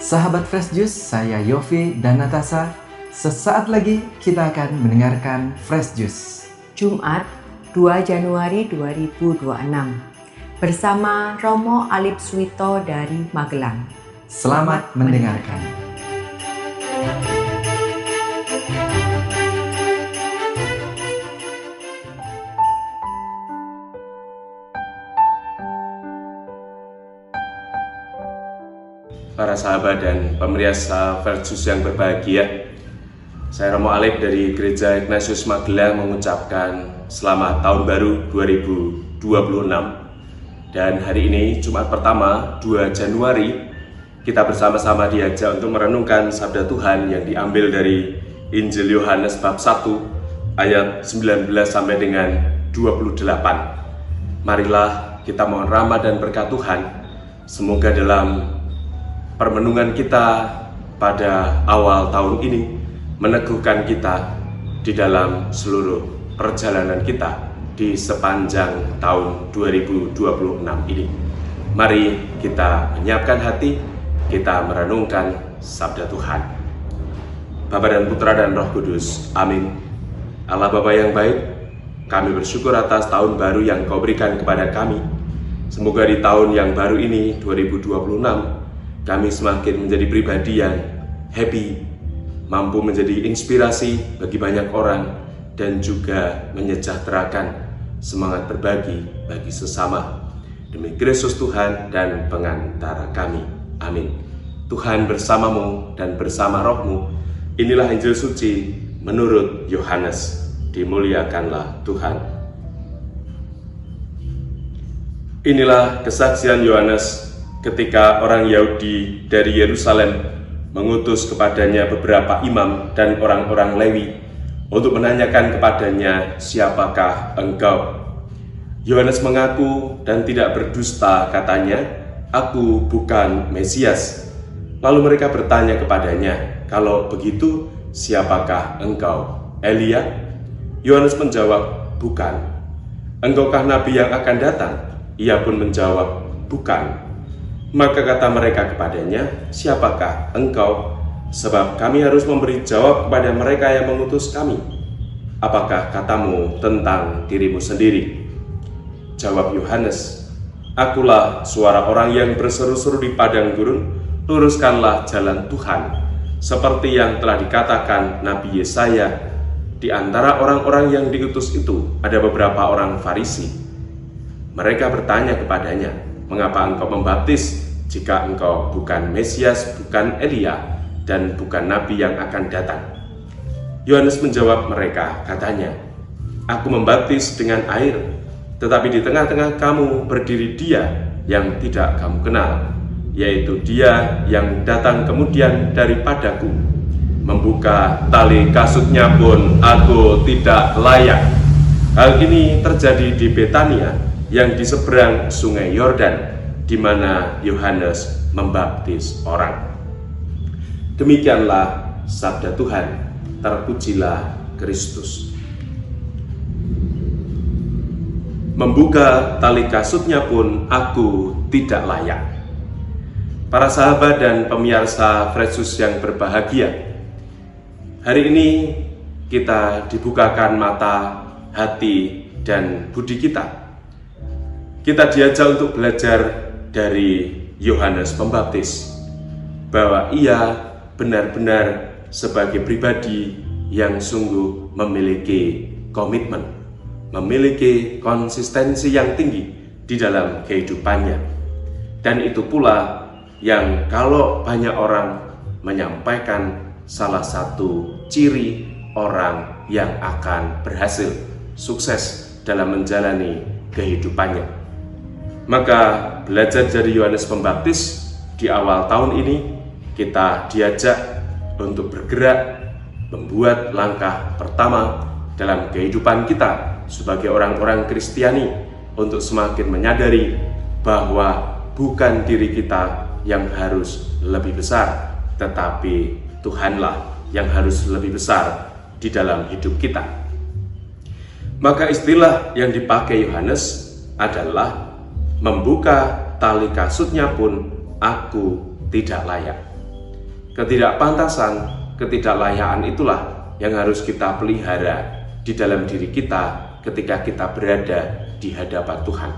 Sahabat Fresh Juice, saya Yofi dan Natasha. Sesaat lagi kita akan mendengarkan Fresh Juice. Jumat 2 Januari 2026 bersama Romo Alip Suwito dari Magelang. Selamat mendengarkan. Para sahabat dan pemirsa Fresh Juice yang berbahagia, saya Romo Alip dari Gereja Ignatius Magelang mengucapkan selamat tahun baru 2026. Dan hari ini Jumat pertama 2 Januari kita bersama-sama diajak untuk merenungkan sabda Tuhan yang diambil dari Injil Yohanes bab 1 ayat 19 sampai dengan 28. Marilah kita mohon rahmat dan berkat Tuhan. Semoga dalam permenungan kita pada awal tahun ini meneguhkan kita di dalam seluruh perjalanan kita di sepanjang tahun 2026 ini. Mari kita menyiapkan hati, kita merenungkan sabda Tuhan. Bapa dan Putra dan Roh Kudus, amin. Allah Bapa yang baik, kami bersyukur atas tahun baru yang Kau berikan kepada kami. Semoga di tahun yang baru ini 2026 kami semakin menjadi pribadi yang happy, mampu menjadi inspirasi bagi banyak orang, dan juga menyejahterakan semangat berbagi bagi sesama. Demi Kristus Tuhan dan pengantara kami. Amin. Tuhan bersamamu dan bersama rohmu. Inilah Injil suci menurut Yohanes. Dimuliakanlah Tuhan. Inilah kesaksian Yohanes ketika orang Yahudi dari Yerusalem mengutus kepadanya beberapa imam dan orang-orang Lewi untuk menanyakan kepadanya, "Siapakah engkau?" Yohanes mengaku dan tidak berdusta, katanya, "Aku bukan Mesias." Lalu mereka bertanya kepadanya, "Kalau begitu, siapakah engkau? Elia?" Yohanes menjawab, "Bukan." "Engkaukah nabi yang akan datang?" Ia pun menjawab, "Bukan." Maka kata mereka kepadanya, "Siapakah engkau? Sebab kami harus memberi jawab kepada mereka yang mengutus kami. Apakah katamu tentang dirimu sendiri?" Jawab Yohanes, "Akulah suara orang yang berseru-seru di padang gurun, luruskanlah jalan Tuhan. Seperti yang telah dikatakan Nabi Yesaya, di antara orang-orang yang diutus itu ada beberapa orang Farisi." Mereka bertanya kepadanya, "Mengapa engkau membaptis jika engkau bukan Mesias, bukan Elia, dan bukan Nabi yang akan datang?" Yohanes menjawab mereka, katanya, "Aku membaptis dengan air, tetapi di tengah-tengah kamu berdiri Dia yang tidak kamu kenal, yaitu Dia yang datang kemudian daripadaku. Membuka tali kasutnya pun aku tidak layak." Hal ini terjadi di Betania yang di seberang sungai Yordan, di mana Yohanes membaptis orang. Demikianlah sabda Tuhan. Terpujilah Kristus. Membuka tali kasutnya pun aku tidak layak. Para sahabat dan pemirsa Fresh Juice yang berbahagia, hari ini kita dibukakan mata, hati, dan budi kita. Kita diajak untuk belajar dari Yohanes Pembaptis, bahwa ia benar-benar sebagai pribadi yang sungguh memiliki komitmen, memiliki konsistensi yang tinggi di dalam kehidupannya. Dan itu pula yang kalau banyak orang menyampaikan salah satu ciri orang yang akan berhasil, sukses dalam menjalani kehidupannya. Maka belajar dari Yohanes Pembaptis di awal tahun ini, kita diajak untuk bergerak membuat langkah pertama dalam kehidupan kita sebagai orang-orang Kristiani untuk semakin menyadari bahwa bukan diri kita yang harus lebih besar, tetapi Tuhanlah yang harus lebih besar di dalam hidup kita. Maka istilah yang dipakai Yohanes adalah membuka tali kasutnya pun aku tidak layak. Ketidakpantasan, ketidaklayaan itulah yang harus kita pelihara di dalam diri kita ketika kita berada di hadapan Tuhan.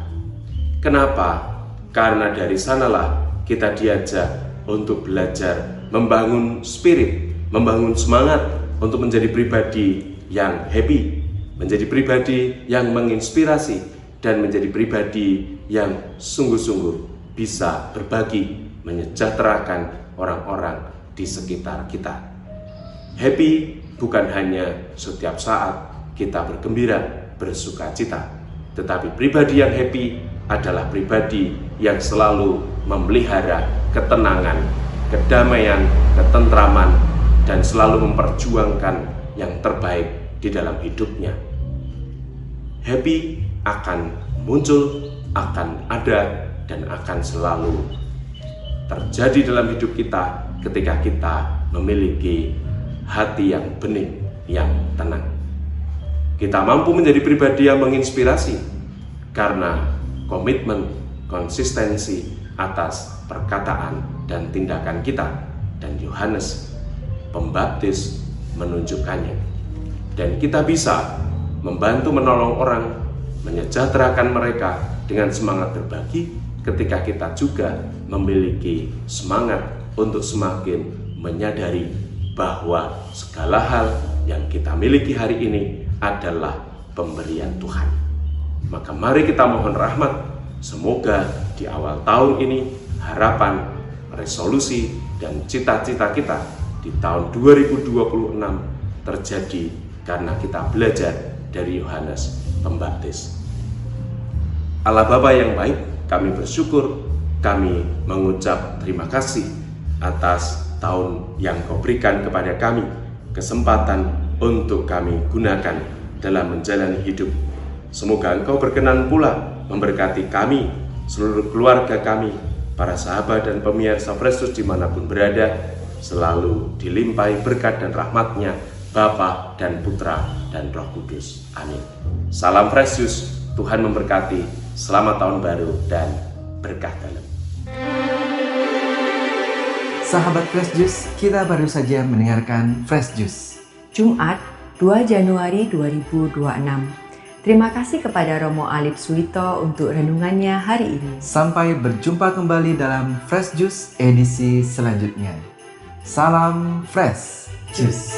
Kenapa? Karena dari sanalah kita diajak untuk belajar membangun spirit, membangun semangat untuk menjadi pribadi yang happy, menjadi pribadi yang menginspirasi, dan menjadi pribadi yang sungguh-sungguh bisa berbagi, menyejahterakan orang-orang di sekitar kita. Happy bukan hanya setiap saat kita bergembira, bersuka cita, tetapi pribadi yang happy adalah pribadi yang selalu memelihara ketenangan, kedamaian, ketentraman, dan selalu memperjuangkan yang terbaik di dalam hidupnya. Happy akan muncul, akan ada, dan akan selalu terjadi dalam hidup kita ketika kita memiliki hati yang bening, yang tenang. Kita mampu menjadi pribadi yang menginspirasi karena komitmen, konsistensi atas perkataan dan tindakan kita, dan Yohanes Pembaptis menunjukkannya. Dan kita bisa membantu menolong orang, menyejahterakan mereka dengan semangat berbagi ketika kita juga memiliki semangat untuk semakin menyadari bahwa segala hal yang kita miliki hari ini adalah pemberian Tuhan. Maka mari kita mohon rahmat, semoga di awal tahun ini harapan, resolusi, dan cita-cita kita di tahun 2026 terjadi karena kita belajar dari Yohanes Pembaptis. Allah Bapa yang baik, kami bersyukur, kami mengucap terima kasih atas tahun yang Kau berikan kepada kami, kesempatan untuk kami gunakan dalam menjalani hidup. Semoga Engkau berkenan pula memberkati kami, seluruh keluarga kami, para sahabat dan pemirsa Fresh Juice dimanapun berada, selalu dilimpahi berkat dan rahmat-Nya, Bapa dan Putra dan Roh Kudus. Amin. Salam Fresh Juice, Tuhan memberkati, selamat tahun baru dan berkah dalam. Sahabat Fresh Juice, kita baru saja mendengarkan Fresh Juice Jumat 2 Januari 2026. Terima kasih kepada Romo Alip Suwito untuk renungannya hari ini. Sampai berjumpa kembali dalam Fresh Juice edisi selanjutnya. Salam Fresh Juice.